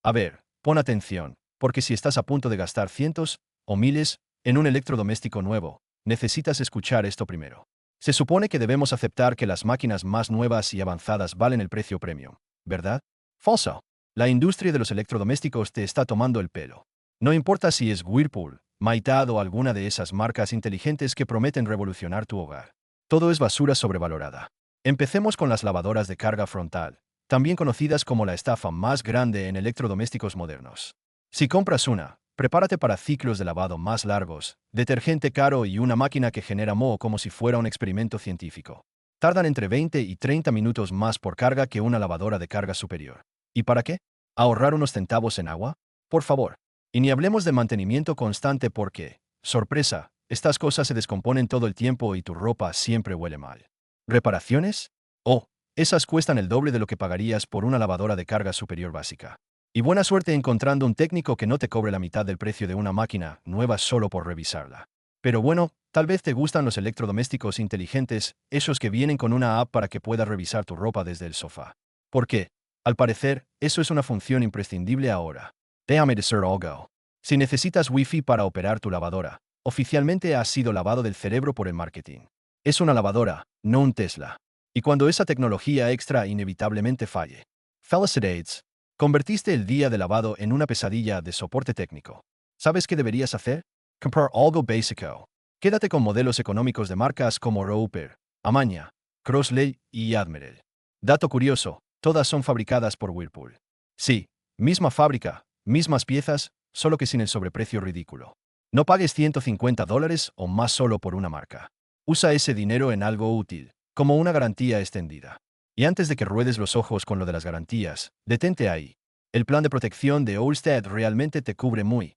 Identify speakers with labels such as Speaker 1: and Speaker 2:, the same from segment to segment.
Speaker 1: A ver, pon atención, porque si estás a punto de gastar cientos o miles en un electrodoméstico nuevo, necesitas escuchar esto primero. Se supone que debemos aceptar que las máquinas más nuevas y avanzadas valen el precio premium, ¿verdad? Falso. La industria de los electrodomésticos te está tomando el pelo. No importa si es Whirlpool, Maytag o alguna de esas marcas inteligentes que prometen revolucionar tu hogar. Todo es basura sobrevalorada. Empecemos con las lavadoras de carga frontal, también conocidas como la estafa más grande en electrodomésticos modernos. Si compras una, prepárate para ciclos de lavado más largos, detergente caro y una máquina que genera moho como si fuera un experimento científico. Tardan entre 20 y 30 minutos más por carga que una lavadora de carga superior. ¿Y para qué? ¿Ahorrar unos centavos en agua? Por favor. Y ni hablemos de mantenimiento constante porque, sorpresa, estas cosas se descomponen todo el tiempo y tu ropa siempre huele mal. ¿Reparaciones? Oh, esas cuestan el doble de lo que pagarías por una lavadora de carga superior básica. Y buena suerte encontrando un técnico que no te cobre la mitad del precio de una máquina nueva solo por revisarla. Pero bueno, tal vez te gustan los electrodomésticos inteligentes, esos que vienen con una app para que puedas revisar tu ropa desde el sofá. ¿Por qué? Al parecer, eso es una función imprescindible ahora. Déjame decir algo. Si necesitas Wi-Fi para operar tu lavadora, oficialmente has sido lavado del cerebro por el marketing. Es una lavadora, no un Tesla. Y cuando esa tecnología extra inevitablemente falle, felicidades. Convertiste el día de lavado en una pesadilla de soporte técnico. ¿Sabes qué deberías hacer? Comprar algo básico. Quédate con modelos económicos de marcas como Whirlpool, Amana, Crosley y Admiral. Dato curioso, todas son fabricadas por Whirlpool. Sí, misma fábrica, mismas piezas, solo que sin el sobreprecio ridículo. No pagues $150 o más solo por una marca. Usa ese dinero en algo útil, como una garantía extendida. Y antes de que ruedes los ojos con lo de las garantías, detente ahí. El plan de protección de Allstate realmente te cubre muy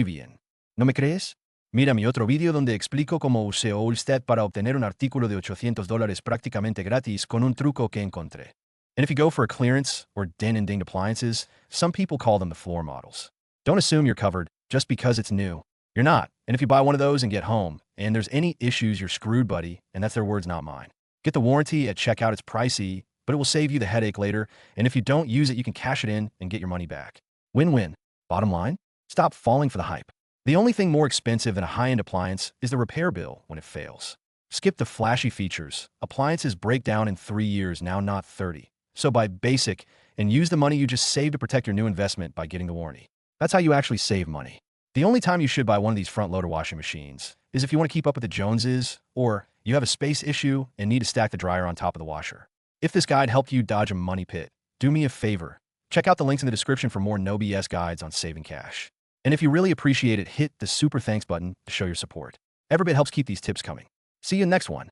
Speaker 1: bien. ¿No me crees? Mira mi otro vídeo donde explico cómo usé Allstate para obtener un artículo de $800 prácticamente gratis con un truco que encontré. And if you go for a clearance or din and dinged appliances, some people call them the floor models. Don't assume you're covered just because it's new. You're not. And if you buy one of those and get home, and there's any issues, you're screwed, buddy, and that's their words, not mine. Get the warranty at checkout. It's pricey, but it will save you the headache later, and if you don't use it, you can cash it in and get your money back. Win-win. Bottom line? Stop falling for the hype. The only thing more expensive than a high-end appliance is the repair bill when it fails. Skip the flashy features. Appliances break down in 3 years now, not 30. So buy basic and use the money you just saved to protect your new investment by getting the warranty. That's how you actually save money. The only time you should buy one of these front-loader washing machines is if you want to keep up with the Joneses, or you have a space issue and need to stack the dryer on top of the washer. If this guide helped you dodge a money pit, do me a favor. Check out the links in the description for more no BS guides on saving cash. And if you really appreciate it, hit the super thanks button to show your support. Every bit helps keep these tips coming. See you in the next one.